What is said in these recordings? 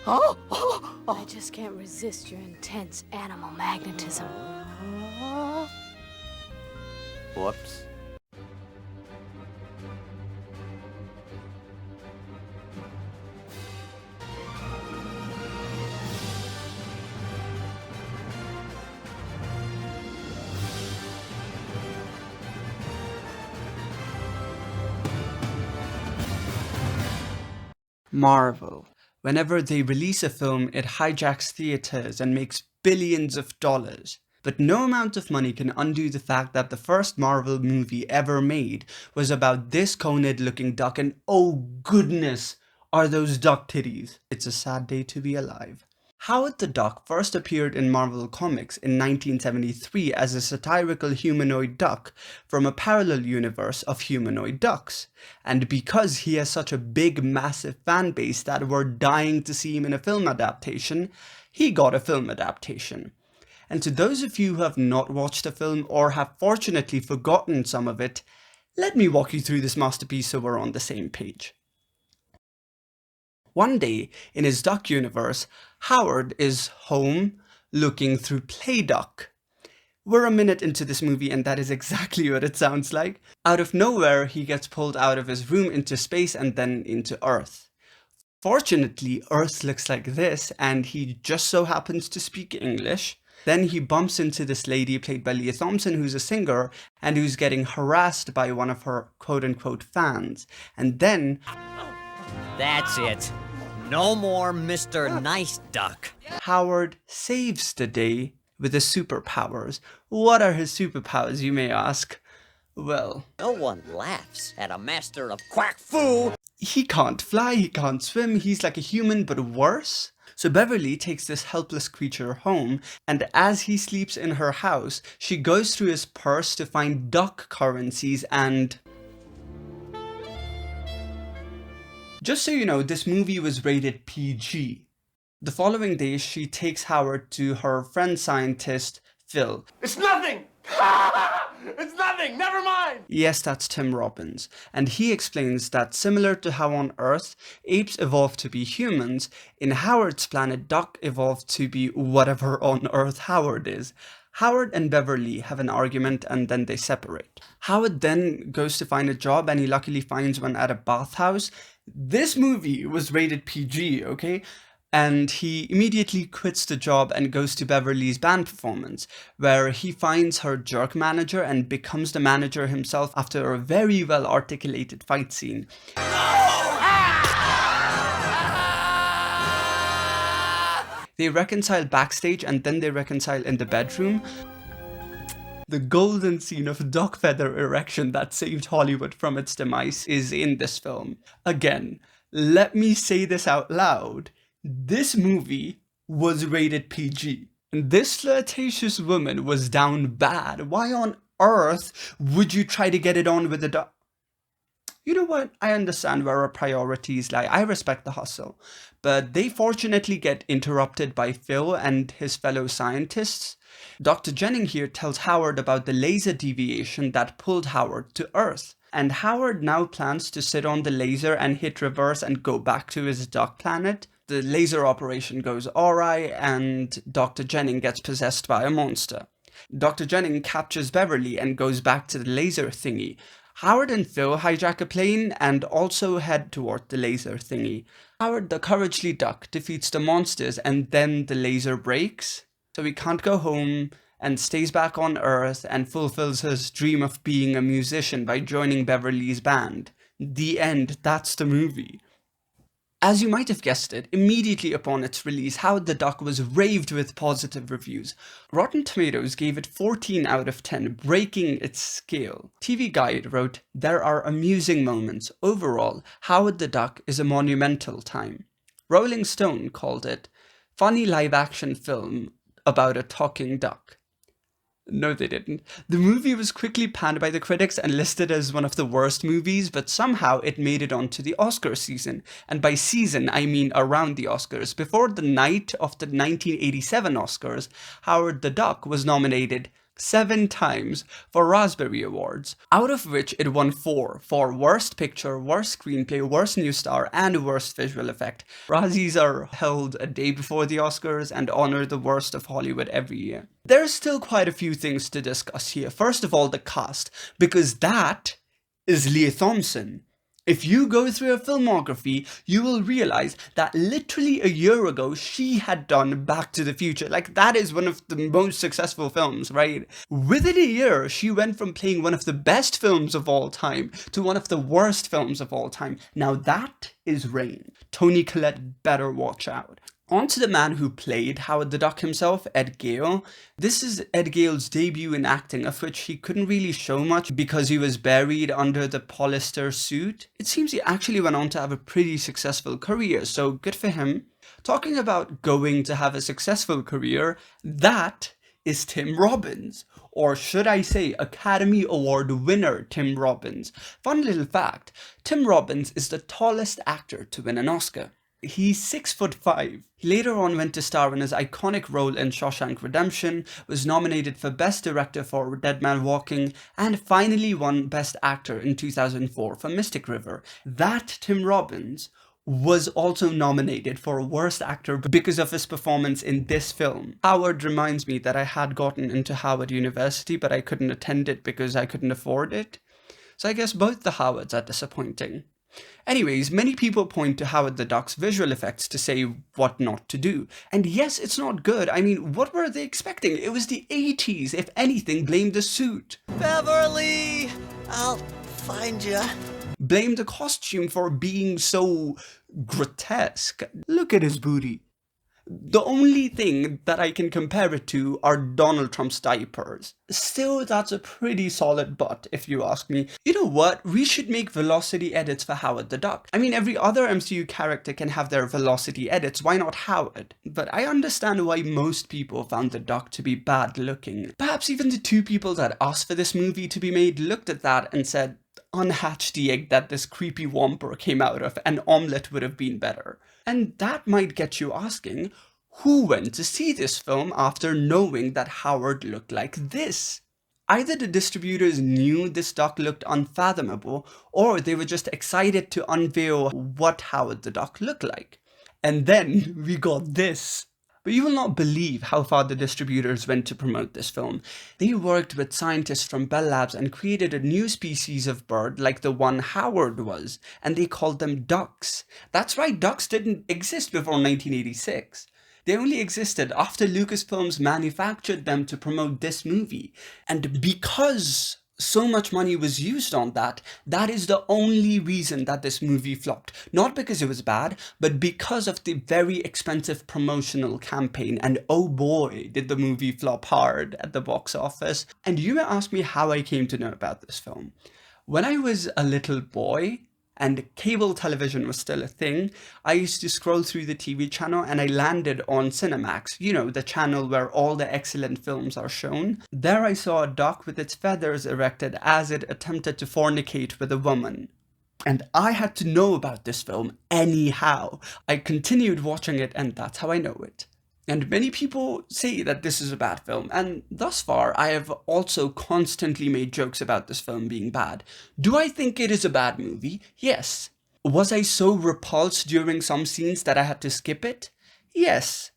I just can't resist your intense animal magnetism. Whoops. Marvel. Whenever they release a film, it hijacks theaters and makes billions of dollars. But no amount of money can undo the fact that the first Marvel movie ever made was about this conid looking duck, and oh goodness, are those duck titties. It's a sad day to be alive. Howard the Duck first appeared in Marvel Comics in 1973 as a satirical humanoid duck from a parallel universe of humanoid ducks. And because he has such a big, massive fan base that were dying to see him in a film adaptation, he got a film adaptation. And to those of you who have not watched the film or have fortunately forgotten some of it, let me walk you through this masterpiece so we're on the same page. One day, in his duck universe, Howard is home looking through Playduck. We're a minute into this movie and that is exactly what it sounds like. Out of nowhere, he gets pulled out of his room into space and then into Earth. Fortunately, Earth looks like this and he just so happens to speak English. Then he bumps into this lady played by Leah Thompson, who's a singer and who's getting harassed by one of her quote-unquote fans. And then... That's it. No more Mr. Nice Duck. Howard saves the day with his superpowers. What are his superpowers, you may ask? Well... No one laughs at a master of quack foo. He can't fly, he can't swim, he's like a human but worse. So Beverly takes this helpless creature home, and as he sleeps in her house, she goes through his purse to find duck currencies and... Just so you know, this movie was rated PG. The following day, she takes Howard to her friend scientist, Phil. It's nothing! It's nothing! Never mind! Yes, that's Tim Robbins. And he explains that similar to how on Earth, apes evolved to be humans, in Howard's planet, duck evolved to be whatever on Earth Howard is. Howard and Beverly have an argument and then they separate. Howard then goes to find a job and he luckily finds one at a bathhouse. This movie was rated PG, okay? And he immediately quits the job and goes to Beverly's band performance, where he finds her jerk manager and becomes the manager himself after a very well articulated fight scene. They reconcile backstage and then they reconcile in the bedroom. The golden scene of duck feather erection that saved Hollywood from its demise is in this film. Again, let me say this out loud. This movie was rated PG. And this flirtatious woman was down bad. Why on earth would you try to get it on with a duck? You know what? I understand where our priorities lie. I respect the hustle. But they fortunately get interrupted by Phil and his fellow scientists. Dr. Jennings here tells Howard about the laser deviation that pulled Howard to Earth. And Howard now plans to sit on the laser and hit reverse and go back to his duck planet. The laser operation goes awry and Dr. Jennings gets possessed by a monster. Dr. Jennings captures Beverly and goes back to the laser thingy. Howard and Phil hijack a plane and also head toward the laser thingy. Howard the cowardly duck defeats the monsters and then the laser breaks. So he can't go home and stays back on Earth and fulfills his dream of being a musician by joining Beverly's band. The end, that's the movie. As you might have guessed it, immediately upon its release, Howard the Duck was raved with positive reviews. Rotten Tomatoes gave it 14 out of 10, breaking its scale. TV Guide wrote, "There are amusing moments. Overall, Howard the Duck is a monumental time." Rolling Stone called it, "Funny live-action film about a talking duck." No, they didn't. The movie was quickly panned by the critics and listed as one of the worst movies, but somehow it made it onto the Oscar season. And by season, I mean around the Oscars. Before the night of the 1987 Oscars, Howard the Duck was nominated 7 times for Raspberry Awards, out of which it won 4 for Worst Picture, Worst Screenplay, Worst New Star, and Worst Visual Effect. Razzies are held a day before the Oscars and honor the worst of Hollywood every year. There's still quite a few things to discuss here. First of all, the cast, because that is Leah Thompson. If you go through her filmography, you will realize that literally a year ago, she had done Back to the Future. Like, that is one of the most successful films, right? Within a year, she went from playing one of the best films of all time to one of the worst films of all time. Now that is Rain. Toni Collette better watch out. On to the man who played Howard the Duck himself, Ed Gale. This is Ed Gale's debut in acting, of which he couldn't really show much because he was buried under the polyester suit. It seems he actually went on to have a pretty successful career, so good for him. Talking about going to have a successful career, that is Tim Robbins. Or should I say Academy Award winner Tim Robbins. Fun little fact, Tim Robbins is the tallest actor to win an Oscar. He's 6'5". He later on went to star in his iconic role in Shawshank Redemption, was nominated for Best Director for Dead Man Walking, and finally won Best Actor in 2004 for Mystic River. That Tim Robbins was also nominated for Worst Actor because of his performance in this film. Howard reminds me that I had gotten into Howard University, but I couldn't attend it because I couldn't afford it. So I guess both the Howards are disappointing. Anyways, many people point to Howard the Duck's visual effects to say what not to do. And yes, it's not good. I mean, what were they expecting? It was the 80s. If anything, blame the suit. Beverly, I'll find you. Blame the costume for being so grotesque. Look at his booty. The only thing that I can compare it to are Donald Trump's diapers. Still, that's a pretty solid butt, if you ask me. You know what? We should make velocity edits for Howard the Duck. I mean, every other MCU character can have their velocity edits. Why not Howard? But I understand why most people found the Duck to be bad looking. Perhaps even the 2 people that asked for this movie to be made looked at that and said, unhatch the egg that this creepy whomper came out of, an omelette would have been better. And that might get you asking, who went to see this film after knowing that Howard looked like this? Either the distributors knew this Duck looked unfathomable, or they were just excited to unveil what Howard the Duck looked like. And then we got this. But you will not believe how far the distributors went to promote this film. They worked with scientists from Bell Labs and created a new species of bird like the one Howard was, and they called them ducks. That's right, ducks didn't exist before 1986. They only existed after Lucasfilms manufactured them to promote this movie. And because so much money was used on that, that is the only reason that this movie flopped. Not because it was bad, but because of the very expensive promotional campaign. And oh boy, did the movie flop hard at the box office. And you may ask me how I came to know about this film. When I was a little boy, and cable television was still a thing, I used to scroll through the TV channel and I landed on Cinemax, you know, the channel where all the excellent films are shown. There I saw a duck with its feathers erected as it attempted to fornicate with a woman. And I had to know about this film anyhow. I continued watching it and that's how I know it. And many people say that this is a bad film, and thus far I have also constantly made jokes about this film being bad. Do I think it is a bad movie? Yes. Was I so repulsed during some scenes that I had to skip it? Yes.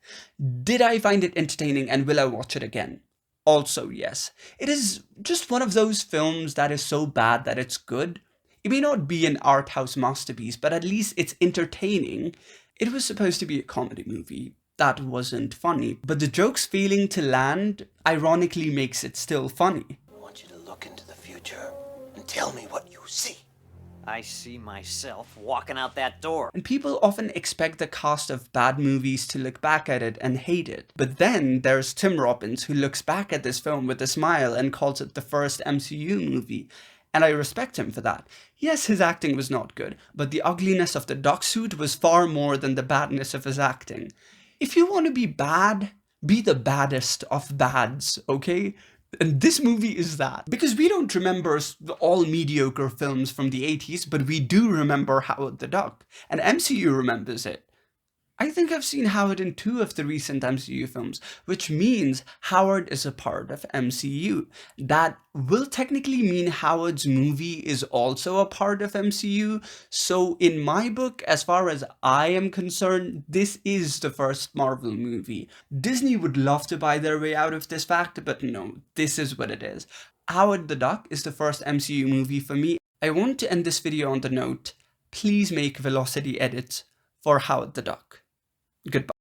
Did I find it entertaining and will I watch it again? Also yes. It is just one of those films that is so bad that it's good. It may not be an art house masterpiece, but at least it's entertaining. It was supposed to be a comedy movie. That wasn't funny, but the jokes failing to land ironically makes it still funny. I want you to look into the future and tell me what you see. I see myself walking out that door. And people often expect the cast of bad movies to look back at it and hate it. But then there's Tim Robbins who looks back at this film with a smile and calls it the first MCU movie. And I respect him for that. Yes, his acting was not good, but the ugliness of the duck suit was far more than the badness of his acting. If you want to be bad, be the baddest of bads, okay? And this movie is that. Because we don't remember all mediocre films from the 80s, but we do remember Howard the Duck. And MCU remembers it. I think I've seen Howard in 2 of the recent MCU films, which means Howard is a part of MCU. That will technically mean Howard's movie is also a part of MCU. So in my book, as far as I am concerned, this is the first Marvel movie. Disney would love to buy their way out of this fact, but no, this is what it is. Howard the Duck is the first MCU movie for me. I want to end this video on the note, please make velocity edits for Howard the Duck. Goodbye.